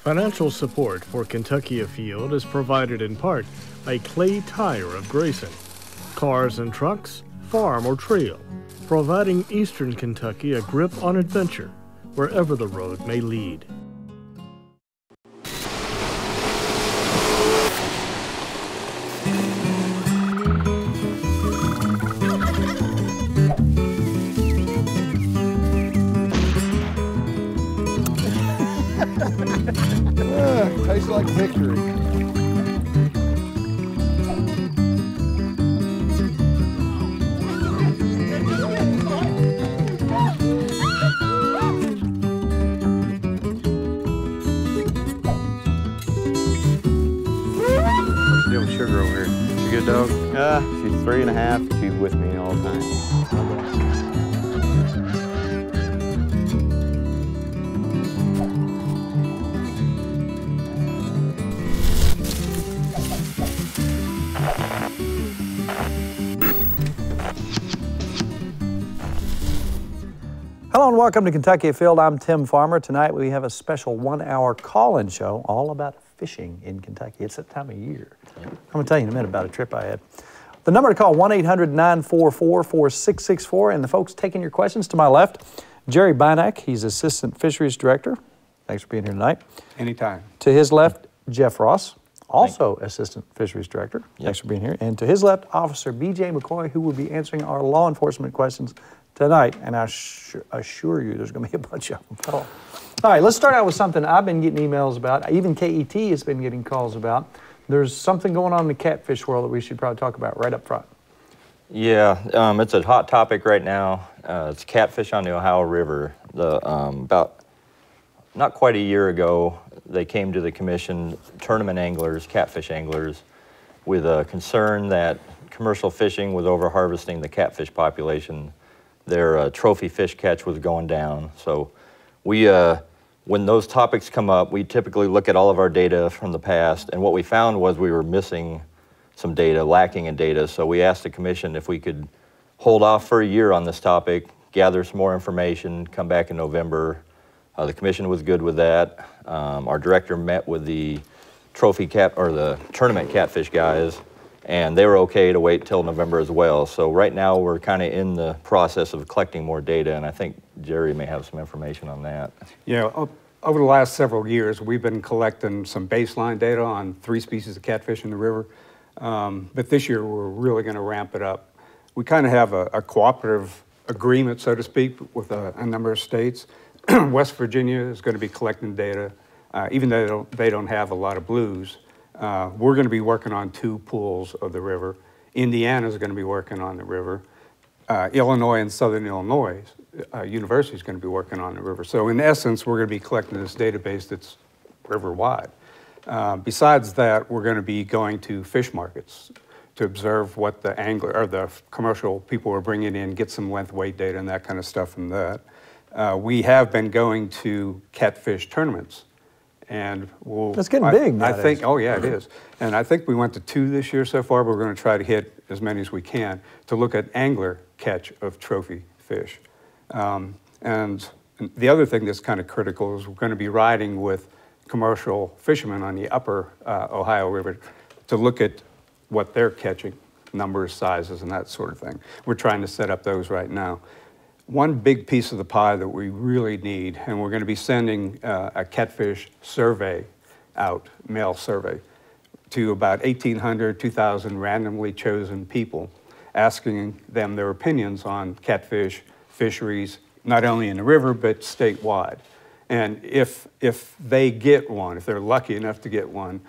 Financial support for Kentucky Afield is provided in part by Clay Tire of Grayson, Cars and Trucks, Farm or Trail, providing Eastern Kentucky a grip on adventure wherever the road may lead. Tastes like victory. Deal with Sugar over here. She good dog? She's 3.5. She's with me all the time. Hello and welcome to Kentucky Afield. I'm Tim Farmer. Tonight we have a special 1-hour call-in show all about fishing in Kentucky. It's that time of year. I'm going to tell you in a minute about a trip I had. The number to call, 1-800-944-4664. And the folks taking your questions to my left, Jerry Bynack. He's Assistant Fisheries Director. Thanks for being here tonight. Anytime. To his left, Jeff Ross, also Assistant Fisheries Director. Yep. Thanks for being here. And to his left, Officer B.J. McCoy, who will be answering our law enforcement questions tonight, and I assure you there's going to be a bunch of them. All right, let's start out with something I've been getting emails about. Even KET has been getting calls about. There's something going on in the catfish world that we should probably talk about right up front. Yeah, it's a hot topic right now. It's catfish on the Ohio River. About not quite a year ago, they came to the commission, tournament anglers, catfish anglers, with a concern that commercial fishing was over-harvesting the catfish population. Their trophy fish catch was going down. So we, when those topics come up, we typically look at all of our data from the past, and what we found was we were missing some data, lacking in data. So we asked the commission if we could hold off for a year on this topic, gather some more information, come back in November. The commission was good with that. Our director met with the the tournament catfish guys, and they were okay to wait till November as well. So right now we're kind of in the process of collecting more data, and I think Jerry may have some information on that. Yeah, over the last several years, we've been collecting some baseline data on 3 species of catfish in the river, but this year we're really going to ramp it up. We kind of have a cooperative agreement, so to speak, with a number of states. West Virginia is going to be collecting data, even though they don't have a lot of blues. We're going to be working on 2 pools of the river. Indiana is going to be working on the river. Illinois and Southern Illinois University is going to be working on the river. So in essence, we're going to be collecting this database that's river-wide. Besides that, we're going to be going to fish markets to observe what the angler or the commercial people are bringing in, get some length weight data and that kind of stuff from that. We have been going to catfish tournaments. And it's getting big nowadays. I think, oh yeah, it is. And I think we went to 2 this year so far, but we're going to try to hit as many as we can to look at angler catch of trophy fish. And the other thing that's kind of critical is we're going to be riding with commercial fishermen on the upper Ohio River to look at what they're catching, numbers, sizes, and that sort of thing. We're trying to set up those right now. One big piece of the pie that we really need, and we're going to be sending a catfish survey out, mail survey, to about 1,800, 2,000 randomly chosen people, asking them their opinions on catfish fisheries, not only in the river, but statewide. And if they get one, if they're lucky enough to get one,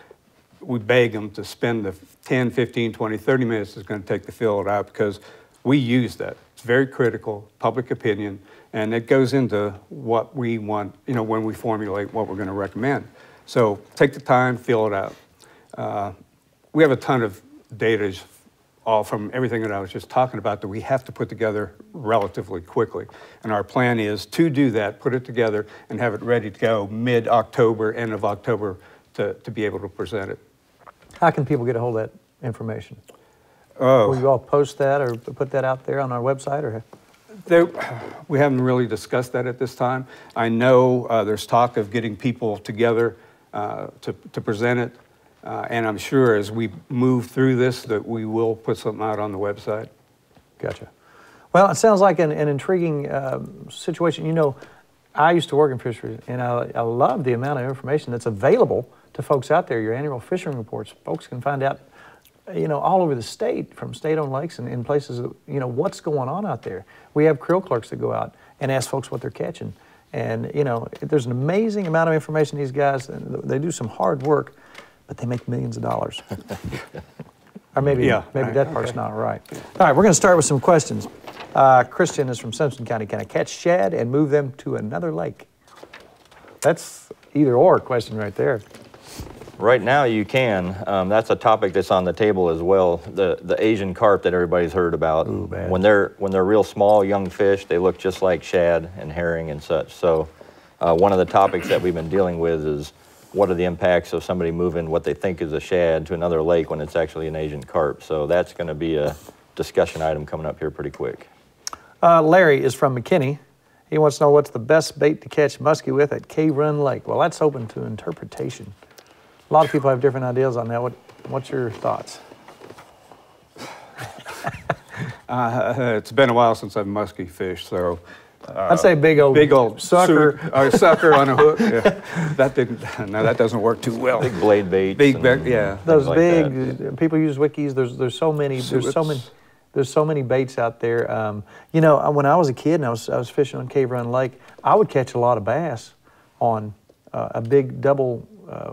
we beg them to spend the 10, 15, 20, 30 minutes it's going to take to fill it out, because we use that. It's very critical, public opinion, and it goes into what we want, you know, when we formulate what we're going to recommend. So take the time, fill it out. We have a ton of data, all from everything that I was just talking about, that we have to put together relatively quickly. And our plan is to do that, put it together, and have it ready to go mid-October, end of October, to be able to present it. How can people get a hold of that information? Oh. Will you all post that or put that out there on our website? Or We haven't really discussed that at this time. I know there's talk of getting people together to present it, and I'm sure as we move through this that we will put something out on the website. Gotcha. Well, it sounds like an intriguing situation. You know, I used to work in fisheries, and I love the amount of information that's available to folks out there. Your annual fishing reports, folks can find out, you know, all over the state, from state-owned lakes and in places, you know, what's going on out there. We have creel clerks that go out and ask folks what they're catching. And, you know, there's an amazing amount of information. These guys, they do some hard work, but they make millions of dollars. Or maybe that part's not right. All right, we're going to start with some questions. Christian is from Simpson County. Can I catch shad and move them to another lake? That's either or question right there. Right now you can. That's a topic that's on the table as well. The Asian carp that everybody's heard about. Ooh, bad. When they're real small young fish, they look just like shad and herring and such. So one of the topics that we've been dealing with is what are the impacts of somebody moving what they think is a shad to another lake when it's actually an Asian carp. So that's going to be a discussion item coming up here pretty quick. Larry is from McKinney. He wants to know what's the best bait to catch muskie with at Cave Run Lake. Well, that's open to interpretation. A lot of people have different ideas on that. What's your thoughts? It's been a while since I've musky fished, so I'd say big old sucker. Sucker on a hook. Yeah. That doesn't work too well. Big blade baits. Yeah. Those like big that. people use wikis. There's so many baits out there. You know, when I was a kid and I was fishing on Cave Run Lake, I would catch a lot of bass on a big double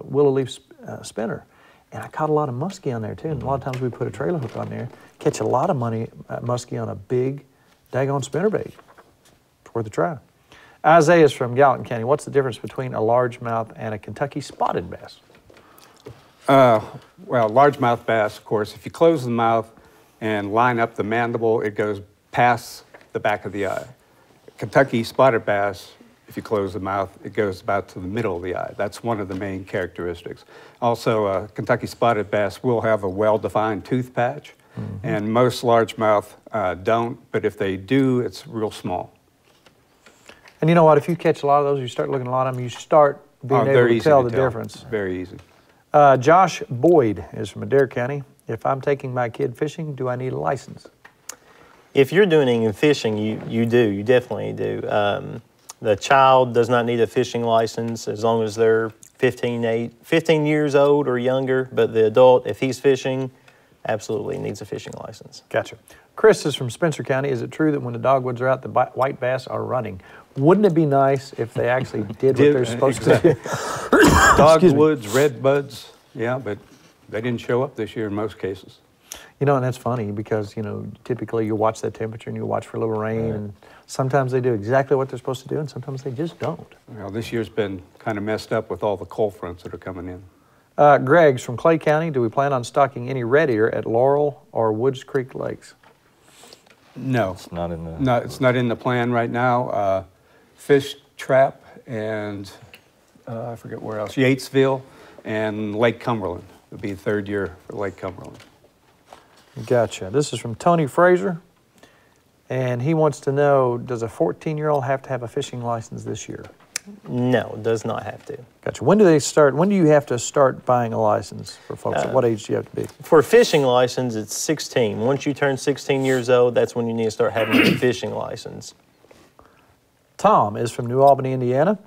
willow leaf spinner, and I caught a lot of muskie on there too. And a lot of times we put a trailer hook on there, catch a lot of muskie on a big daggone spinnerbait. It's worth a try. Isaiah is from Gallatin County. What's the difference between a largemouth and a Kentucky spotted bass? Well, largemouth bass, of course, if you close the mouth and line up the mandible, it goes past the back of the eye. Kentucky spotted bass, if you close the mouth, it goes about to the middle of the eye. That's one of the main characteristics. Also, Kentucky spotted bass will have a well-defined tooth patch, and most largemouth don't, but if they do, it's real small. And you know what? If you catch a lot of those, you start looking at a lot of them, you start being able to tell the difference. Very easy. Josh Boyd is from Adair County. If I'm taking my kid fishing, do I need a license? If you're doing any fishing, you definitely do. The child does not need a fishing license as long as they're 15 years old or younger, but the adult, if he's fishing, absolutely needs a fishing license. Gotcha. Chris is from Spencer County. Is it true that when the dogwoods are out, the white bass are running? Wouldn't it be nice if they actually did what they're supposed to do? Dogwoods, red buds, yeah, but they didn't show up this year in most cases. You know, and that's funny because, you know, typically you watch that temperature and you watch for a little rain, and sometimes they do exactly what they're supposed to do, and sometimes they just don't. Well, this year's been kind of messed up with all the cold fronts that are coming in. Greg's from Clay County. Do we plan on stocking any red ear at Laurel or Woods Creek lakes? No. It's not in the... No, it's not in the plan right now. Fish Trap and I forget where else, Yatesville and Lake Cumberland would be the third year for Lake Cumberland. Gotcha. This is from Tony Fraser, and he wants to know, does a 14-year-old have to have a fishing license this year? No, it does not have to. Gotcha. When do you have to start buying a license for folks? At what age do you have to be? For a fishing license, it's 16. Once you turn 16 years old, that's when you need to start having a fishing license. Tom is from New Albany, Indiana,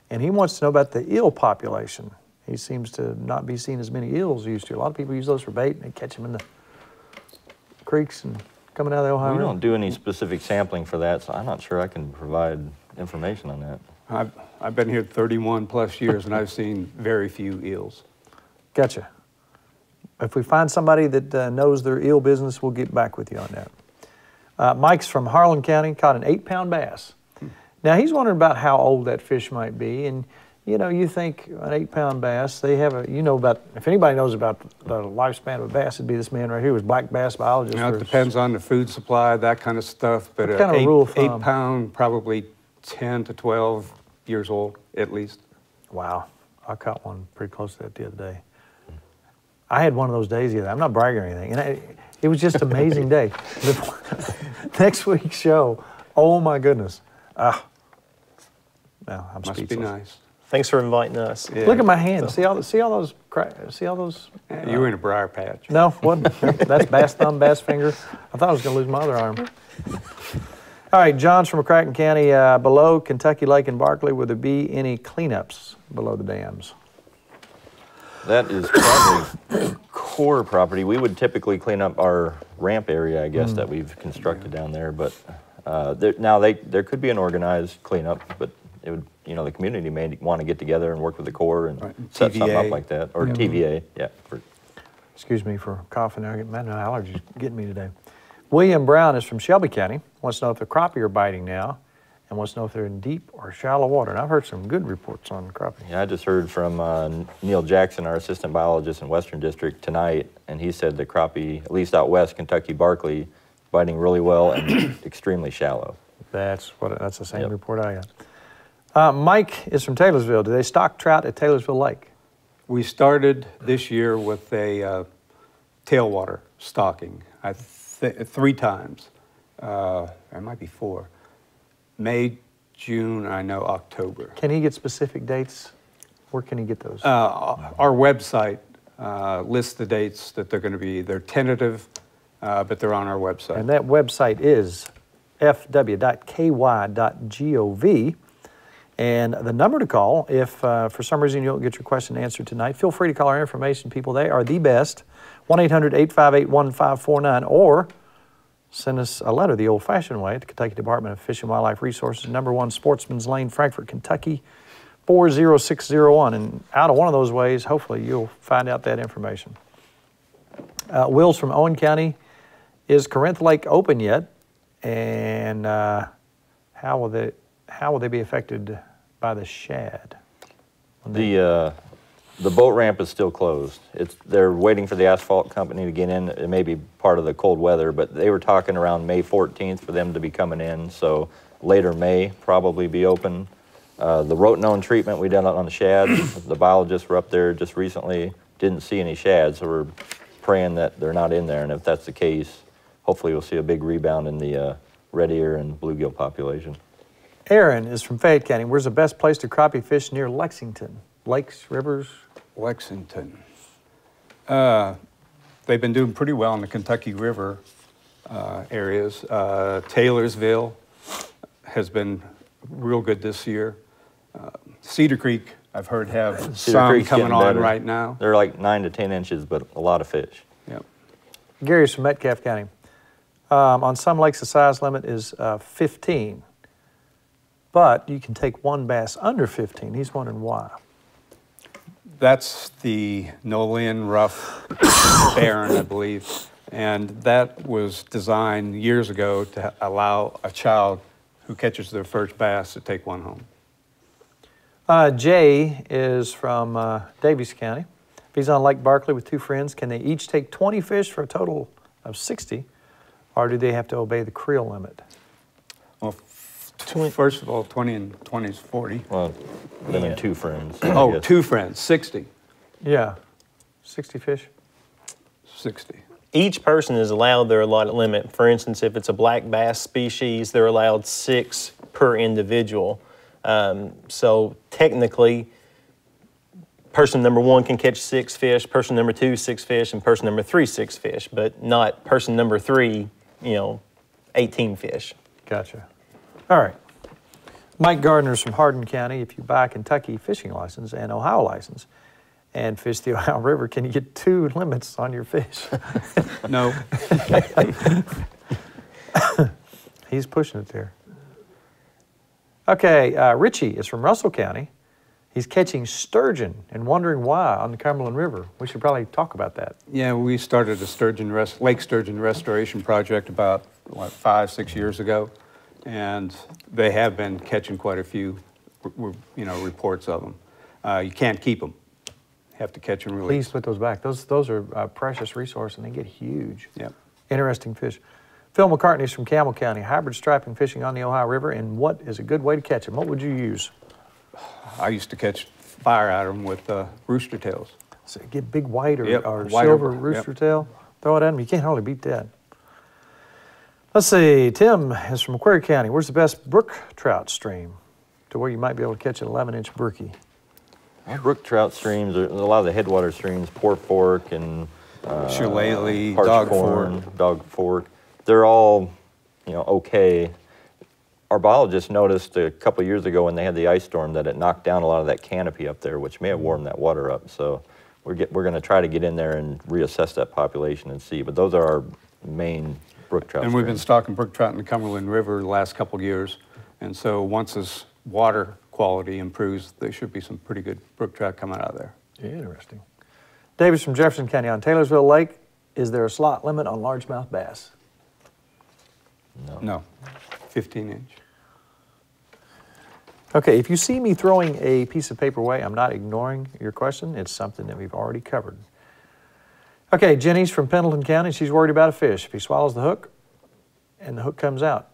and he wants to know about the eel population. He seems to not be seeing as many eels as he used to. A lot of people use those for bait, and they catch them in the creeks and coming out of the Ohio We River. don't do any specific sampling for that, so I'm not sure I can provide information on that. I've been here 31 plus years and I've seen very few eels. Gotcha. If we find somebody that knows their eel business, we'll get back with you on that. Mike's from Harlan County, caught an 8-pound bass. Now he's wondering about how old that fish might be, and you know, you think an 8-pound bass, they have a, you know about, if anybody knows about the lifespan of a bass, it'd be this man right here, who was black bass biologist. Now, it depends on the food supply, that kind of stuff, but kind of rule of thumb? 8-pound, probably 10 to 12 years old at least. Wow, I caught one pretty close to that the other day. I had one of those days either. I'm not bragging or anything. And it was just an amazing day. Next week's show, oh my goodness. Well, I'm Must speechless. be nice. Thanks for inviting us. Yeah. Look at my hand. See all those? You were in a briar patch. No, wasn't. That's bass thumb, bass finger. I thought I was going to lose my other arm. All right, John's from McCracken County. Below Kentucky Lake and Barkley, will there be any cleanups below the dams? That is probably core property. We would typically clean up our ramp area, I guess, that we've constructed down there. But there could be an organized cleanup, but it would, the community may want to get together and work with the Corps and set something up like that, or TVA. Yeah. Excuse me for coughing. My allergies getting me today. William Brown is from Shelby County. Wants to know if the crappie are biting now, and wants to know if they're in deep or shallow water. And I've heard some good reports on crappie. Yeah, I just heard from Neil Jackson, our assistant biologist in Western District tonight, and he said the crappie, at least out west, Kentucky Barkley, biting really well and extremely shallow. That's the same report I got. Mike is from Taylorsville. Do they stock trout at Taylorsville Lake? We started this year with a tailwater stocking. 3 times. It might be 4. May, June, I know October. Can he get specific dates? Where can he get those? Our website lists the dates that they're going to be. They're tentative, but they're on our website. And that website is fw.ky.gov. And the number to call, if for some reason you don't get your question answered tonight, feel free to call our information people. They are the best. 1-800-858-1549, or send us a letter the old-fashioned way at the Kentucky Department of Fish and Wildlife Resources, #1 Sportsman's Lane, Frankfort, Kentucky, 40601. And out of one of those ways, hopefully you'll find out that information. Will's from Owen County. Is Corinth Lake open yet? And how will they be affected by the shad? The boat ramp is still closed. They're waiting for the asphalt company to get in. It may be part of the cold weather, but they were talking around May 14th for them to be coming in, so later May probably be open. The rotenone treatment we did on the shad, the biologists were up there just recently, didn't see any shad, so we're praying that they're not in there, and if that's the case, hopefully we'll see a big rebound in the red ear and bluegill population. Aaron is from Fayette County. Where's the best place to crappie fish near Lexington? Lakes, rivers? Lexington. They've been doing pretty well in the Kentucky River areas. Taylorsville has been real good this year. Cedar Creek, I've heard, have some coming on right now. They're like 9 to 10 inches, but a lot of fish. Yep. Gary's from Metcalfe County. On some lakes, the size limit is 15, but you can take one bass under 15. He's wondering why. That's the Nolan Rough Baron, I believe, and that was designed years ago to allow a child who catches their first bass to take one home. Jay is from Davies County. If he's on Lake Barkley with 2 friends, can they each take 20 fish for a total of 60, or do they have to obey the creel limit? Well, first of all, 20 and 20 is 40. Well, them and 2 friends. Oh, 2 friends, 60. Yeah, 60 fish. 60. Each person is allowed their allotted limit. For instance, if it's a black bass species, they're allowed 6 per individual. So technically, person number 1 can catch 6 fish, person number 2, 6 fish, and person number 3, 6 fish, but not person number 3, 18 fish. Gotcha. All right. Mike Gardner's from Hardin County. If you buy a Kentucky fishing license and Ohio license and fish the Ohio River, can you get 2 limits on your fish? No. He's pushing it there. Okay, Richie is from Russell County. He's catching sturgeon and wondering why on the Cumberland River. We should probably talk about that. Yeah, we started a lake sturgeon restoration project about 5, 6 years ago, and they have been catching quite a few, reports of them. You can't keep them. You have to catch them really. Please put those back. Those are a precious resource, and they get huge. Yep. Interesting fish. Phil McCartney is from Campbell County. Hybrid striping fishing on the Ohio River, and what is a good way to catch them? What would you use? I used to catch fire out of them with rooster tails. So get big white or, Yep, or white silver or- rooster yep. tail. Throw it at him. You can't hardly beat that. Let's see. Tim is from Macquarie County. Where's the best brook trout stream to where you might be able to catch an 11-inch brookie? Brook trout streams, a lot of the headwater streams, Port Fork and Shillelagh, Dog Fork, they're all, okay. Our biologist noticed a couple years ago when they had the ice storm that it knocked down a lot of that canopy up there, which may have warmed that water up. So we're going to try to get in there and reassess that population and see. But those are our main brook trout And we've been streams. stocking brook trout in the Cumberland River the last couple of years. And so once this water quality improves, there should be some pretty good brook trout coming out of there. Interesting. Davis from Jefferson County. On Taylorsville Lake, is there a slot limit on largemouth bass? No, 15-inch. Okay, if you see me throwing a piece of paper away, I'm not ignoring your question. It's something that we've already covered. Okay, Jenny's from Pendleton County. She's worried about a fish. If he swallows the hook and the hook comes out,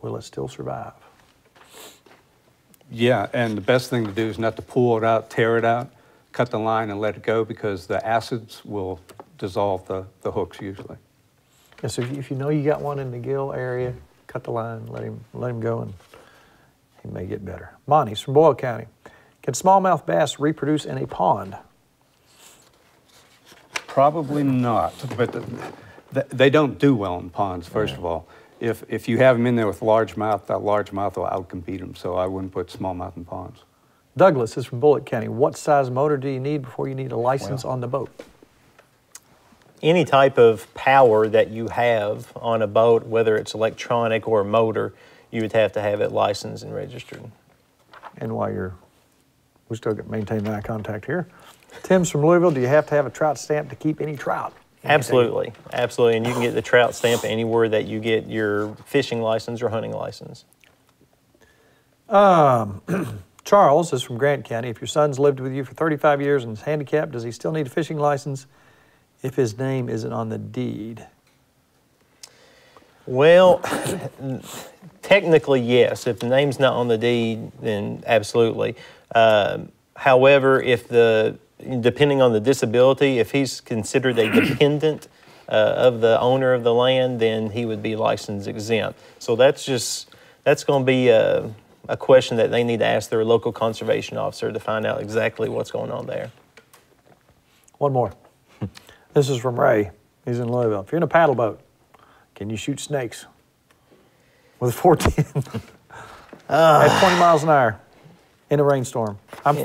will it still survive? Yeah, and the best thing to do is not to pull it out, tear it out, cut the line and let it go because the acids will dissolve the hooks usually. Yeah, so if you know you got one in the gill area, cut the line, let him go, and he may get better. Monty's from Boyle County. Can smallmouth bass reproduce in a pond? Probably not, but they don't do well in ponds, first of all. If you have them in there with largemouth, that largemouth will outcompete them, so I wouldn't put smallmouth in ponds. Douglas is from Bullitt County. What size motor do you need before you need a license on the boat? Any type of power that you have on a boat, whether it's electronic or a motor, you would have to have it licensed and registered. And while we still maintain eye contact here. Tim's from Louisville. Do you have to have a trout stamp to keep any trout? Absolutely, absolutely. And you can get the trout stamp anywhere that you get your fishing license or hunting license. Charles is from Grant County. If your son's lived with you for 35 years and is handicapped, does he still need a fishing license if his name isn't on the deed? Well, technically, yes. If the name's not on the deed, then absolutely. However, depending on the disability, if he's considered a dependent of the owner of the land, then he would be license exempt. So that's going to be a question that they need to ask their local conservation officer to find out exactly what's going on there. One more. This is from Ray. He's in Louisville. If you're in a paddle boat, can you shoot snakes with a 410 at 20 miles an hour in a rainstorm? I'm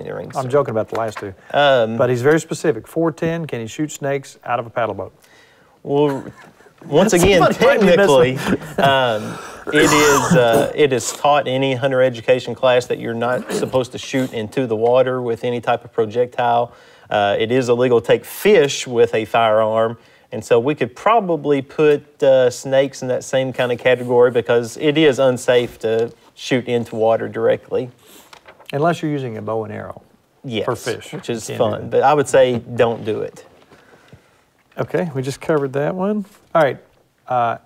joking about the last two. But he's very specific. 410, can he shoot snakes out of a paddle boat? Well, once again, technically, it is taught in any hunter education class that you're not supposed to shoot into the water with any type of projectile. It is illegal to take fish with a firearm, and so we could probably put snakes in that same kind of category because it is unsafe to shoot into water directly. Unless you're using a bow and arrow. Yes, for fish. which is fun, but I would say don't do it. Okay, we just covered that one. All right,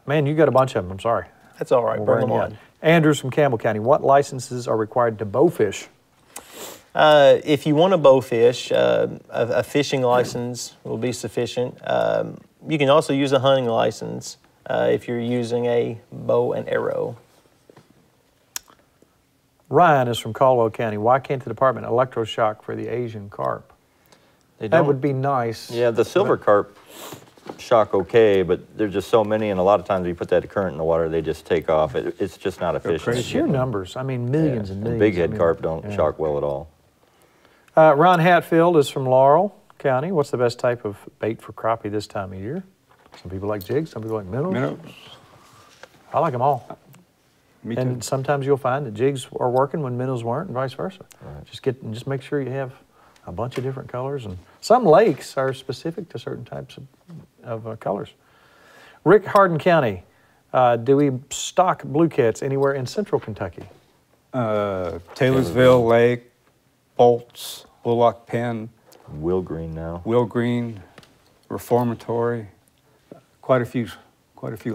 man, you got a bunch of them. I'm sorry. That's all right. We'll Bring them run on. you out. Andrews from Campbell County. What licenses are required to bow fish? If you want to bow fish, a fishing license will be sufficient. You can also use a hunting license if you're using a bow and arrow. Ryan is from Caldwell County. Why can't the department electroshock for the Asian carp? That would be nice. Yeah, the silver carp shock okay, but there's just so many, and a lot of times you put that current in the water, they just take off. It's just not efficient. It's sheer numbers. I mean, millions and millions. Big head carp don't shock well at all. Ron Hatfield is from Laurel County. What's the best type of bait for crappie this time of year? Some people like jigs, some people like minnows. Minnows. I like them all. Me too. And sometimes you'll find that jigs are working when minnows weren't, and vice versa. Right. Just make sure you have a bunch of different colors, and some lakes are specific to certain types of colors. Rick, Hardin County, do we stock blue cats anywhere in central Kentucky? Taylorsville Lake, Bolts, Bullock Pen, Will Green now. Will Green, Reformatory, quite a few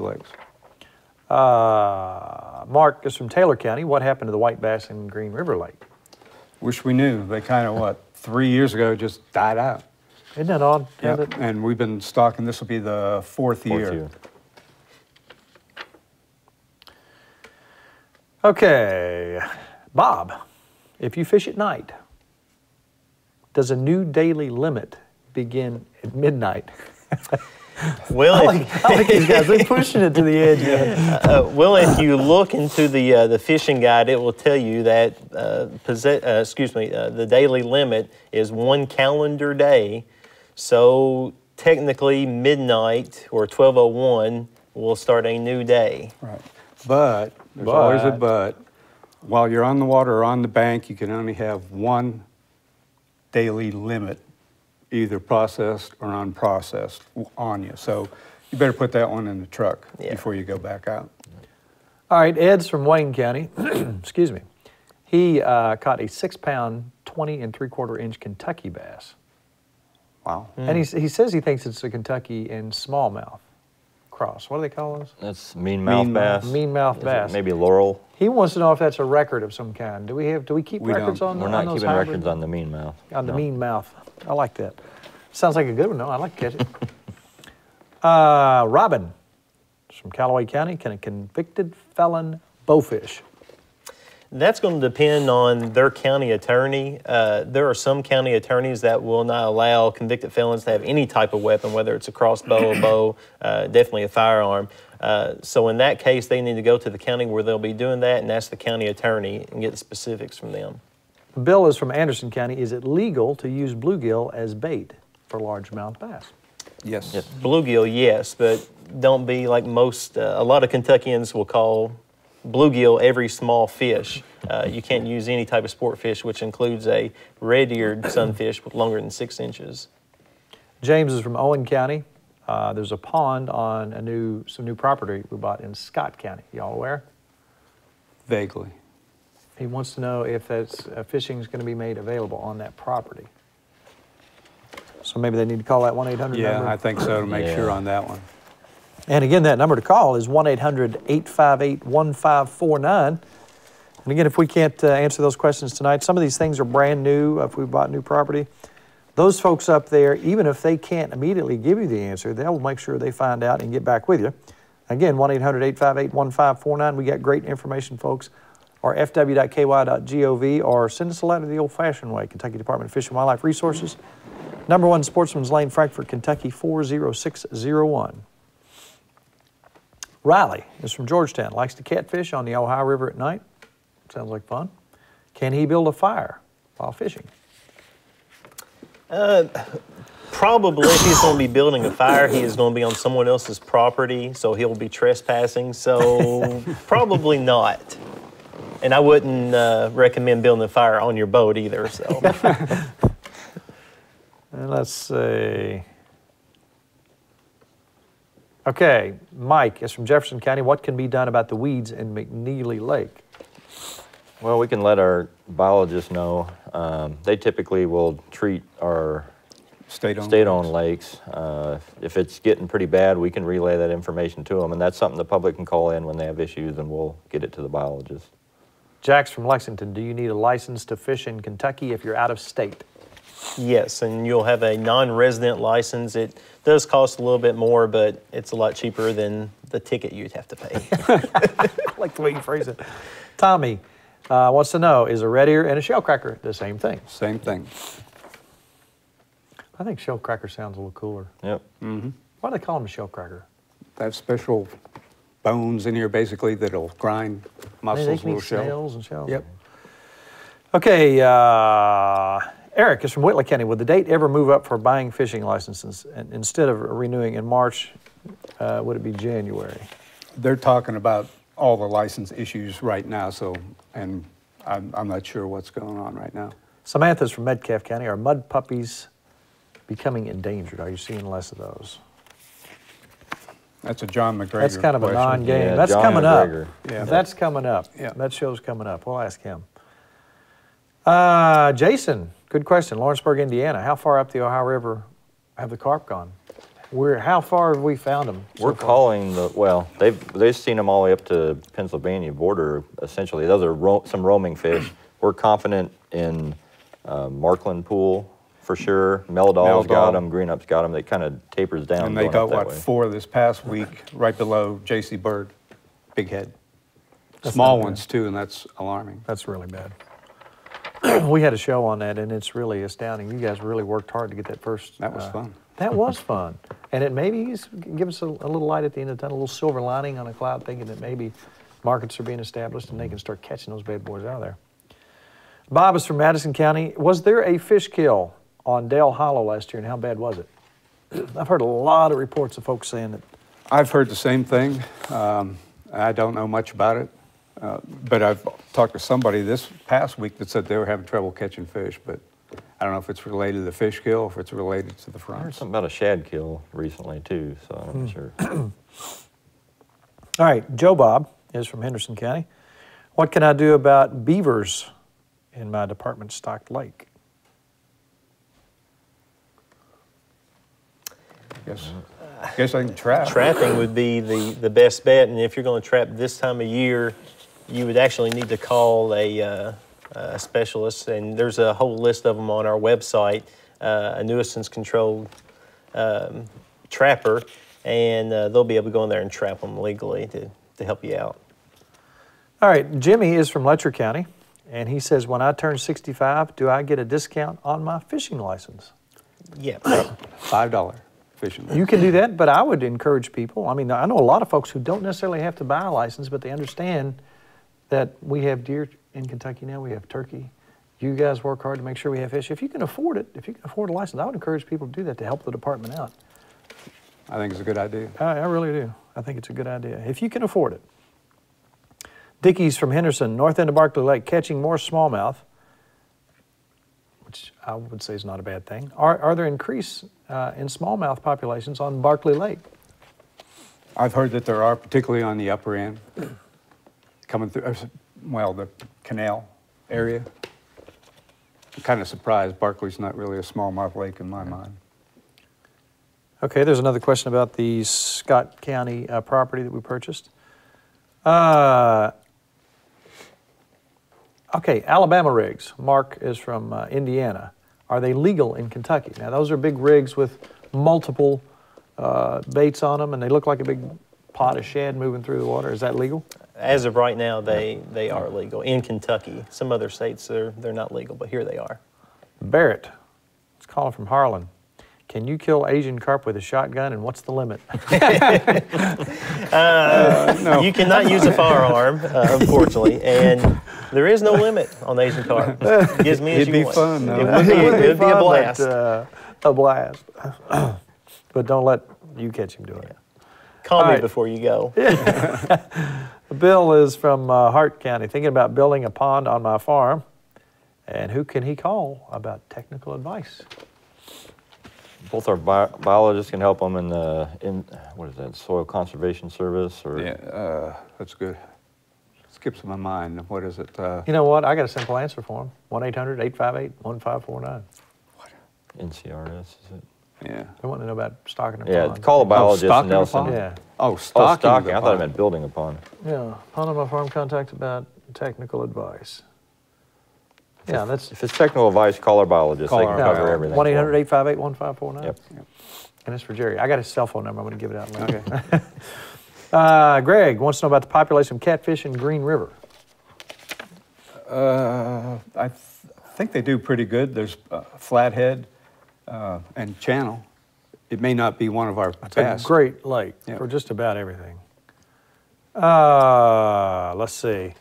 lakes. Mark is from Taylor County. What happened to the white bass in Green River Lake? Wish we knew. They kind of, 3 years ago just died out. Isn't that odd? Yeah, and we've been stocking, this will be the fourth year. Okay, Bob, if you fish at night, does a new daily limit begin at midnight? Well, I like these guys. They're pushing it to the edge, man. well, if you look into the fishing guide, it will tell you that the daily limit is 1 calendar day. So technically, midnight or 12:01 will start a new day. Right. But there's always a but. While you're on the water or on the bank, you can only have one daily limit, either processed or unprocessed, on you. So you better put that one in the truck before you go back out. All right, Ed's from Wayne County. Excuse me. He caught a 6-pound, 20 3/4 inch Kentucky bass. Wow. And he says he thinks it's a Kentucky and smallmouth cross. What do they call those? That's mean-mouth bass. Mean-mouth bass. Maybe Laurel. He wants to know if that's a record of some kind. Do we keep records on We're on not those keeping hybrid? records on the mean-mouth. On the mean mouth. I like that. Sounds like a good one, though. I like to catch it. Robin from Callaway County. Can a convicted felon bowfish? That's going to depend on their county attorney. There are some county attorneys that will not allow convicted felons to have any type of weapon, whether it's a crossbow, a bow, definitely a firearm. So in that case, they need to go to the county where they'll be doing that and ask the county attorney and get the specifics from them. Bill is from Anderson County. Is it legal to use bluegill as bait for largemouth bass? Yes. Bluegill, yes, but don't be like most, a lot of Kentuckians will call bluegill every small fish. You can't use any type of sport fish, which includes a red-eared sunfish with longer than 6 inches. James is from Owen County. There's a pond on some new property we bought in Scott County. Y'all aware? Vaguely. He wants to know if fishing is going to be made available on that property. So maybe they need to call that 1-800 number? Yeah, I think so, to make sure on that one. And again, that number to call is 1-800-858-1549. And again, if we can't answer those questions tonight, some of these things are brand new if we bought new property. Those folks up there, even if they can't immediately give you the answer, they'll make sure they find out and get back with you. Again, 1-800-858-1549. We got great information, folks. Or fw.ky.gov, or send us a letter the old-fashioned way, Kentucky Department of Fish and Wildlife Resources. Number 1 Sportsman's Lane, Frankfort, Kentucky, 40601. Riley is from Georgetown, likes to catfish on the Ohio River at night. Sounds like fun. Can he build a fire while fishing? Probably if he's going to be building a fire, he is going to be on someone else's property, so he'll be trespassing, so probably not. And I wouldn't recommend building a fire on your boat either, so. And let's see. Okay, Mike is from Jefferson County. What can be done about the weeds in McNeely Lake? Well, we can let our biologists know. They typically will treat our state-owned lakes. If it's getting pretty bad, we can relay that information to them, and that's something the public can call in when they have issues, and we'll get it to the biologist. Jack's from Lexington. Do you need a license to fish in Kentucky if you're out of state? Yes, and you'll have a non-resident license. It does cost a little bit more, but it's a lot cheaper than the ticket you'd have to pay. I like the way you phrase it. Tommy wants to know, is a red ear and a shellcracker the same thing? Same thing. I think shellcracker sounds a little cooler. Yep. Mm-hmm. Why do they call them a shellcracker? They have special bones in here, basically, that'll grind muscles, They can little eat shell. snails and shells. Yep. Okay, Eric is from Whitley County. Would the date ever move up for buying fishing licenses? And instead of renewing in March, would it be January? They're talking about all the license issues right now, and I'm not sure what's going on right now. Samantha's from Metcalfe County. Are mud puppies becoming endangered? Are you seeing less of those? That's a John McGregor That's kind of a question. non-game. Yeah, That's John coming McGregor. up. Yeah. That's coming up. Yeah. That show's coming up. We'll ask him. Jason, good question. Lawrenceburg, Indiana. How far up the Ohio River have the carp gone? How far have we found them? We're calling they've seen them all the way up to Pennsylvania border, essentially. Those are some roaming fish. We're confident in Markland Pool for sure. Meldal's got Meldal. them, Green Up's got them. They kind of tapers down. And they going got, up that what, way. 4 this past week, right below J.C. Bird, big head. That's Small not ones, too, and that's alarming. That's really bad. We had a show on that, and it's really astounding. You guys really worked hard to get that first. That was fun. That was fun. And it maybe give us a little light at the end of the tunnel, a little silver lining on a cloud, thinking that maybe markets are being established and they can start catching those bad boys out of there. Bob is from Madison County. Was there a fish kill on Dale Hollow last year, and how bad was it? I've heard a lot of reports of folks saying that. I've heard the same thing. I don't know much about it, but I've talked to somebody this past week that said they were having trouble catching fish, but I don't know if it's related to the fish kill or if it's related to the I heard fronts. something about a shad kill recently too, so I'm not sure. All right, Joe Bob is from Henderson County. What can I do about beavers in my department-stocked lake? I guess I can trap. Trapping would be the best bet, and if you're going to trap this time of year, you would actually need to call a specialist, and there's a whole list of them on our website, a nuisance-controlled trapper, and they'll be able to go in there and trap them legally to help you out. All right, Jimmy is from Letcher County, and he says, when I turn 65, do I get a discount on my fishing license? Yeah. $5 fishing. You can do that, but I would encourage people. I mean, I know a lot of folks who don't necessarily have to buy a license, but they understand that we have deer in Kentucky now, we have turkey. You guys work hard to make sure we have fish. If you can afford it, if you can afford a license, I would encourage people to do that to help the department out. I think it's a good idea. I really do. I think it's a good idea, if you can afford it. Dickie's from Henderson, north end of Barkley Lake, catching more smallmouth, which I would say is not a bad thing. Are there increase in smallmouth populations on Barkley Lake? I've heard that there are, particularly on the upper end, coming through, well, the canal area. I'm kind of surprised. Barkley's not really a smallmouth lake in my mind. Okay, there's another question about the Scott County property that we purchased. Okay, Alabama rigs. Mark is from Indiana. Are they legal in Kentucky? Now, those are big rigs with multiple baits on them, and they look like a big pot of shad moving through the water. Is that legal? As of right now, they are legal in Kentucky. Some other states they're not legal, but here they are. Barrett is calling from Harlan. Can you kill Asian carp with a shotgun, and what's the limit? No. You cannot use a firearm, unfortunately, and there is no limit on Asian carp. Get as many as It'd you be want. fun, though. It would be a fun, blast. But, a blast. But don't let you catch him doing it. Call All me right. before you go. Bill is from Hart County, thinking about building a pond on my farm. And who can he call about technical advice? Both our biologists can help them in what is that, Soil Conservation Service? Or Yeah, that's good. Skips my mind. What is it? You know what? I got a simple answer for him. 1-800-858-1549. NCRS, is it? Yeah. They want to know about stocking a Yeah, pond. call a biologist in stocking a Nelson. pond? Yeah. Oh, Oh, stocking. stocking. the I thought I pond. meant building a pond. Yeah, pond on my farm, contact about technical advice. Yeah, that's If it's technical advice, call our biologist. Call They can our cover biologist. everything. 1-800-858-1549. Yep. And it's for Jerry. I got his cell phone number. I'm going to give it out later. Okay. Greg wants to know about the population of catfish in Green River. I think they do pretty good. There's flathead and channel. It may not be one of our It's best. a great lake Yeah. for just about everything. Let's see.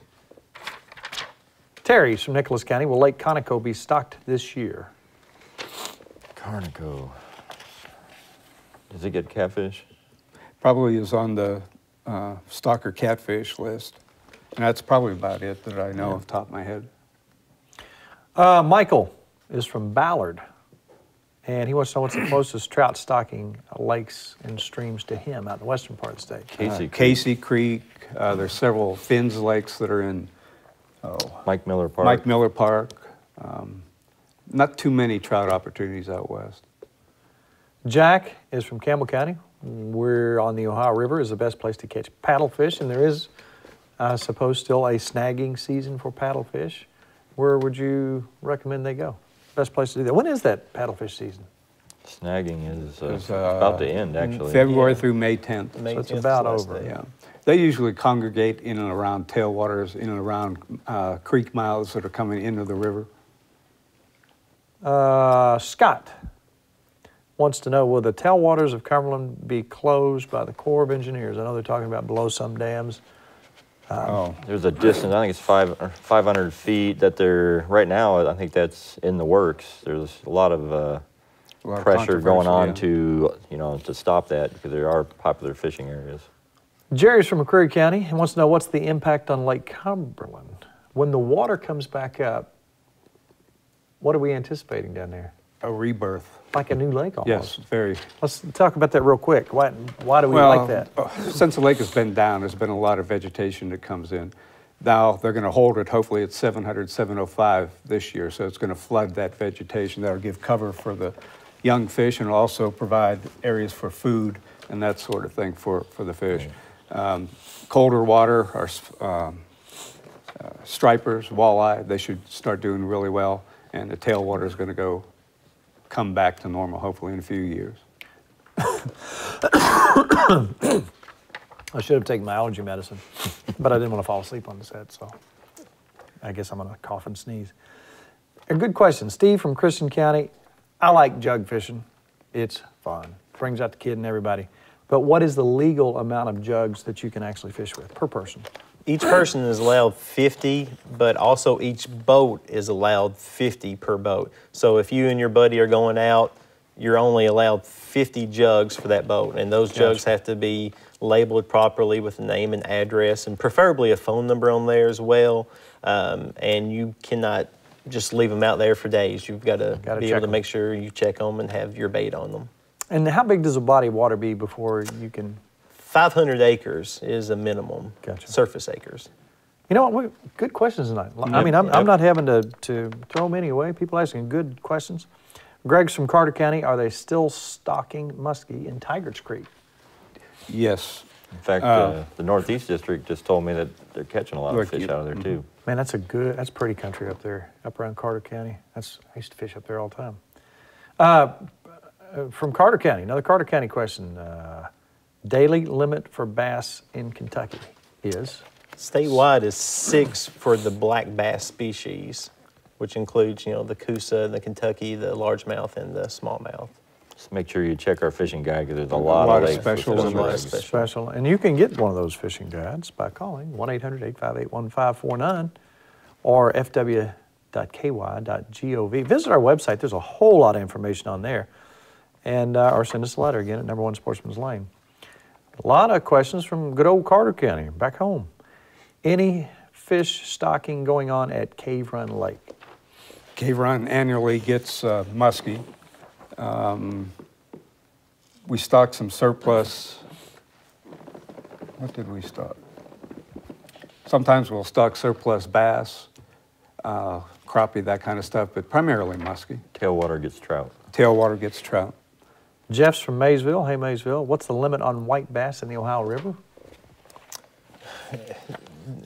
Terry's from Nicholas County. Will Lake Conoco be stocked this year? Carnico. Does it get catfish? Probably is on the stalker catfish list. And that's probably about it that I know off the top of my head. Michael is from Ballard, and he wants to know what's the closest trout stocking lakes and streams to him out in the western part of the state. Casey Creek. There's several Finns lakes that are in Mike Miller Park. Mike Miller Park. Not too many trout opportunities out west. Jack is from Campbell County. We're on the Ohio River is the best place to catch paddlefish, and there is, I suppose, still a snagging season for paddlefish. Where would you recommend they go? best place to do that? When is that paddlefish season? Snagging is about to end, actually. February through May 10th. So it's about over. Yeah. They usually congregate in and around tailwaters, in and around creek mouths that are coming into the river. Scott wants to know, will the tailwaters of Cumberland be closed by the Corps of Engineers? I know they're talking about below some dams. There's a distance, I think it's 500 feet that they're, right now, I think that's in the works. There's a lot of pressure going on to, to stop that because there are popular fishing areas. Jerry's from McCreary County and wants to know, what's the impact on Lake Cumberland? When the water comes back up, what are we anticipating down there? A rebirth. Like a new lake almost. Yes, very. Let's talk about that real quick. Why do we like that? Since the lake has been down, there's been a lot of vegetation that comes in. Now they're going to hold it hopefully at 700, 705 this year, so it's going to flood that vegetation. That'll give cover for the young fish and also provide areas for food and that sort of thing for the fish. Colder water, our stripers, walleye, they should start doing really well, and the tailwater is going to come back to normal hopefully in a few years. I should have taken my allergy medicine, but I didn't want to fall asleep on the set, so I guess I'm going to cough and sneeze. A good question. Steve from Christian County. I like jug fishing. It's fun. Brings out the kid and everybody. But what is the legal amount of jugs that you can actually fish with per person? Each person is allowed 50, but also each boat is allowed 50 per boat. So if you and your buddy are going out, you're only allowed 50 jugs for that boat, and those jugs have to be labeled properly with a name and address, and preferably a phone number on there as well. And you cannot just leave them out there for days. You've got to be able to make sure you check them and have your bait on them. And how big does a body of water be before you can? 500 acres is a minimum. Surface acres. You know what? Good questions tonight. I mean, I'm not having to throw many away. People asking good questions. Greg's from Carter County. Are they still stocking muskie in Tigers Creek? Yes. In fact, the Northeast District just told me that they're catching a lot of fish out of there too. Man, that's pretty country up there, up around Carter County. I used to fish up there all the time. From Carter County, another Carter County question. Daily limit for bass in Kentucky is? Statewide is 6 for the black bass species, which includes, the Coosa, the Kentucky, the largemouth, and the smallmouth. Just make sure you check our fishing guide because there's a lot of special ones. Special, and you can get one of those fishing guides by calling 1-800-858-1549 or fw.ky.gov. Visit our website. There's a whole lot of information on there, and or send us a letter again at No. 1 Sportsman's Lane. A lot of questions from good old Carter County, back home. Any fish stocking going on at Cave Run Lake? Cave Run annually gets muskie. We stocked some surplus. What did we stock? Sometimes we'll stock surplus bass, crappie, that kind of stuff, but primarily muskie. Tailwater gets trout. Tailwater gets trout. Jeff's from Maysville. Hey, Maysville. What's the limit on white bass in the Ohio River?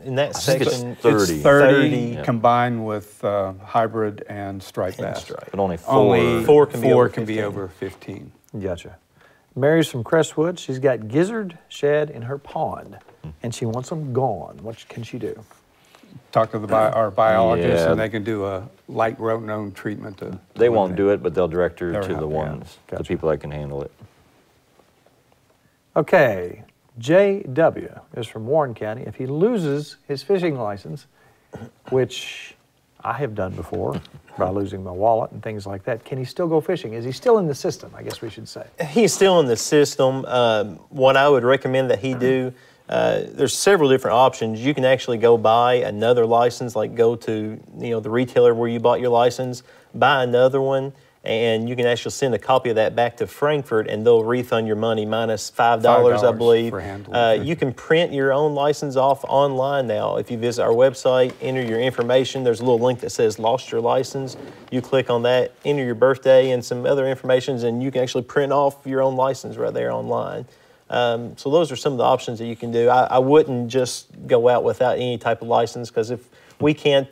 In that section, it's 30. It's 30 combined with hybrid and striped bass. But only four can be over 15. Gotcha. Mary's from Crestwood. She's got gizzard shad in her pond, and she wants them gone. What can she do? Talk to our biologists, and they can do a light rotenone treatment. They won't do it, but they'll direct her to the ones, the people that can handle it. Okay, J.W. is from Warren County. If he loses his fishing license, which I have done before by losing my wallet and things like that, can he still go fishing? Is he still in the system, I guess we should say? He's still in the system. What I would recommend that he do, there's several different options. You can actually go buy another license, like go to the retailer where you bought your license, buy another one, and you can actually send a copy of that back to Frankfurt, and they'll refund your money minus $5, I believe. For handling. You can print your own license off online now. If you visit our website, enter your information. There's a little link that says "Lost Your License." You click on that, enter your birthday and some other information, and you can actually print off your own license right there online. So those are some of the options that you can do. I wouldn't just go out without any type of license, because if we can't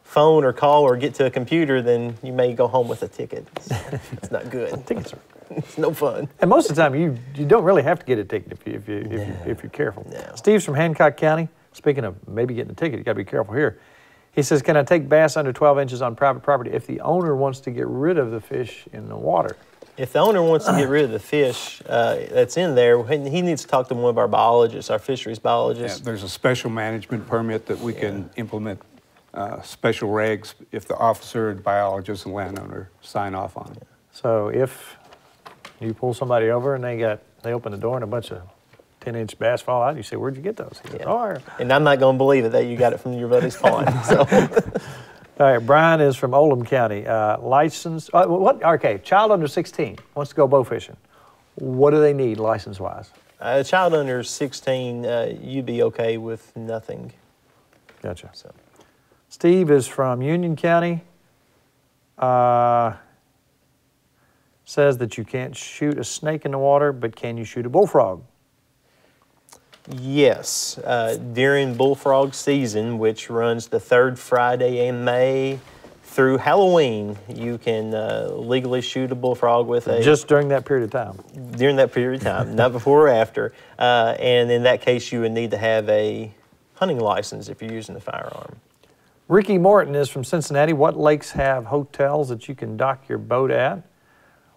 phone or call or get to a computer, then you may go home with a ticket. It's not good. Tickets are. It's no fun. And most of the time, you don't really have to get a ticket if you're careful. No. Steve's from Hancock County. Speaking of maybe getting a ticket, you got to be careful here. He says, "Can I take bass under 12 inches on private property if the owner wants to get rid of the fish in the water?" If the owner wants to get rid of the fish that's in there, he needs to talk to one of our biologists, our fisheries biologists. Yeah, there's a special management permit that we can implement special regs if the officer, biologist, and landowner sign off on it. So if you pull somebody over and they open the door and a bunch of 10-inch bass fall out, you say, "Where'd you get those?" He goes, "Oh." And I'm not going to believe it that you got it from your buddy's pond. So. All right, Brian is from Oldham County. License, child under 16 wants to go bow fishing. What do they need license-wise? A child under 16, you'd be okay with nothing. Gotcha. So. Steve is from Union County. Says that you can't shoot a snake in the water, but can you shoot a bullfrog? Yes, during bullfrog season, which runs the third Friday in May through Halloween, you can legally shoot a bullfrog with a... Just during that period of time? During that period of time, not before or after. And in that case, you would need to have a hunting license if you're using a firearm. Ricky Morton is from Cincinnati. What lakes have hotels that you can dock your boat at?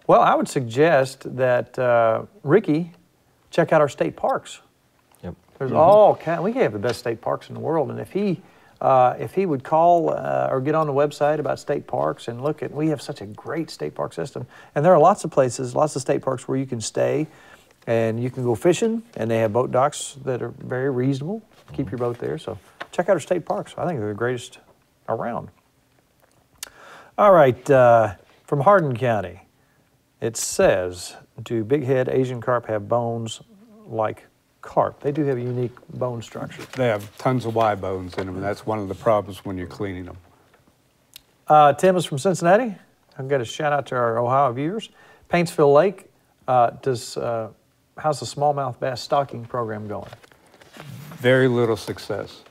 Well, I would suggest that, Ricky, check out our state parks. There's all we have the best state parks in the world, and if he would call or get on the website about state parks and look at, we have such a great state park system, and there are lots of places, lots of state parks where you can stay, and you can go fishing, and they have boat docks that are very reasonable. Keep your boat there, so check out our state parks. I think they're the greatest around. All right, from Hardin County, it says, do bighead Asian carp have bones like carp? They do have a unique bone structure. They have tons of Y bones in them, and that's one of the problems when you're cleaning them. Tim is from Cincinnati. I've got a shout out to our Ohio viewers. Paintsville Lake, how's the smallmouth bass stocking program going? Very little success.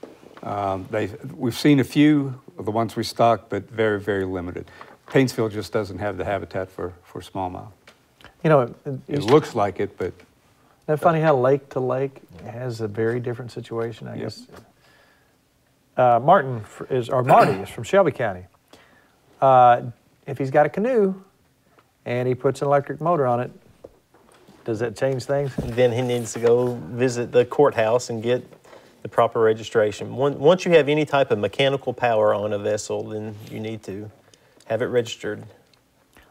We've seen a few of the ones we stocked, but very, very limited. Paintsville just doesn't have the habitat for smallmouth. You know, it looks like it, but... Isn't that funny how lake to lake has a very different situation, I guess? Marty is from Shelby County. If he's got a canoe and he puts an electric motor on it, does that change things? Then he needs to go visit the courthouse and get the proper registration. Once you have any type of mechanical power on a vessel, then you need to have it registered.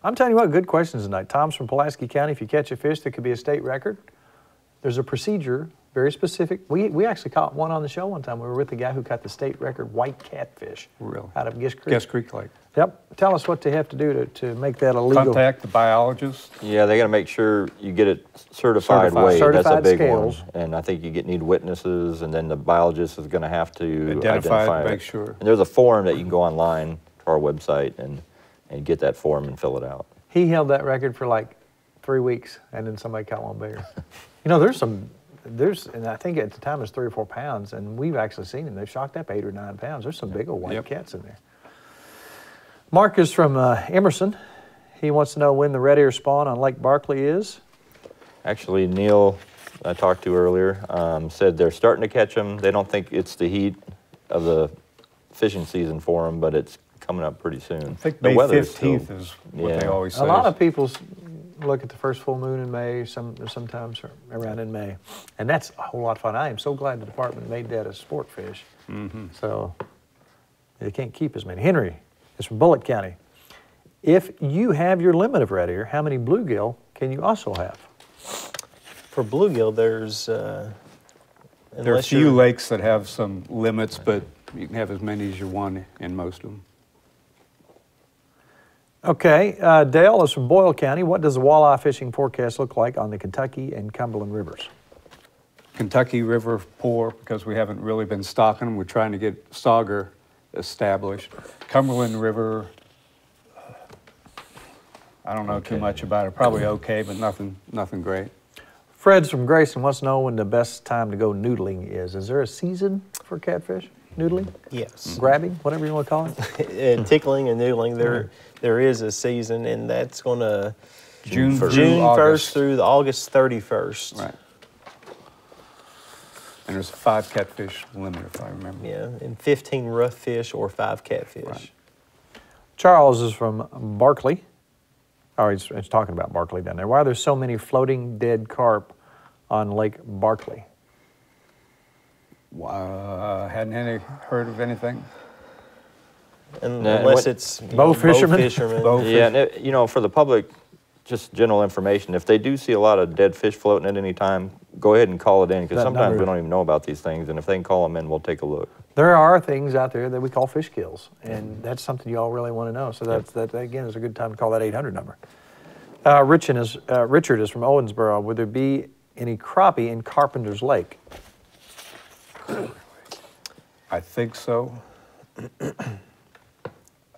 I'm telling you what, good questions tonight. Tom's from Pulaski County. If you catch a fish that could be a state record, there's a procedure, very specific. We actually caught one on the show one time. We were with the guy who caught the state record white catfish out of Guess Creek. Guess Creek Lake. Yep. Tell us what they have to do to make that a legal. Contact the biologist. Yeah, they got to make sure you get it certified weight. Certified That's a big scales. one. And I think you need witnesses, and then the biologist is going to have to identify it. Make sure. And there's a form that you can go online to our website and get that form and fill it out. He held that record for like 3 weeks, and then somebody caught one bigger. You know, and I think at the time it was 3 or 4 pounds, and we've actually seen them. They've shocked up 8 or 9 pounds. There's some big old white cats in there. Mark is from Emerson. He wants to know when the red ear spawn on Lake Barkley is. Actually, Neil, I talked to earlier, said they're starting to catch them. They don't think it's the heat of the fishing season for them, but it's coming up pretty soon. I think the May weather 15th is what they always say. A lot of people look at the first full moon in May, sometimes around in May. And that's a whole lot of fun. I am so glad the department made that a sport fish. So they can't keep as many. Henry is from Bullitt County. If you have your limit of red ear, how many bluegill can you also have? For bluegill, there's... there are a few lakes that have some limits, but you can have as many as you want in most of them. Okay, Dale is from Boyle County. What does the walleye fishing forecast look like on the Kentucky and Cumberland rivers? Kentucky River poor because we haven't really been stocking them. We're trying to get sauger established. Cumberland River, I don't know too much about it. Probably okay, but nothing great. Fred's from Grayson wants to know when the best time to go noodling is. Is there a season for catfish? noodling, Yes. grabbing, whatever you want to call it? Tickling and noodling, there is a season, and that's going to June through June August. 1st through the August 31st. Right. And there's a 5 catfish limit, if I remember. Yeah, and 15 rough fish or 5 catfish. Right. Charles is from Barkley. Oh, he's talking about Barkley down there. Why are there so many floating dead carp on Lake Barkley? Hadn't heard of anything. Unless it's bow fishermen? Yeah, and you know, for the public, just general information, if they do see a lot of dead fish floating at any time, go ahead and call it in, because That sometimes number. we don't even know about these things, and if they can call them in, we'll take a look. There are things out there that we call fish kills, and that's something you all really want to know. So that again is a good time to call that 800 number. Richard is from Owensboro. Would there be any crappie in Carpenter's Lake? I think so.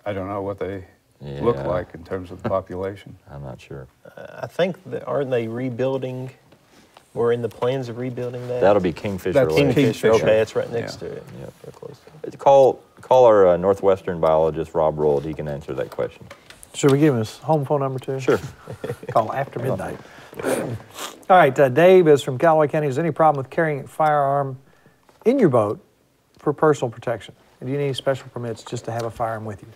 I don't know what they look Yeah. like in terms of the population. I'm not sure. I think aren't they rebuilding, or in the plans of rebuilding that? That'll be Kingfisher That's Lake. Kingfisher. Kingfisher. Okay, it's right next Yeah. to it. Yep. They're close to it. Call our Northwestern biologist, Rob Rold. He can answer that question. Should we give him his home phone number too? Sure. Call after midnight. All right, Dave is from Callaway County. Is there any problem with carrying a firearm in your boat for personal protection? Do you need any special permits just to have a firearm with you?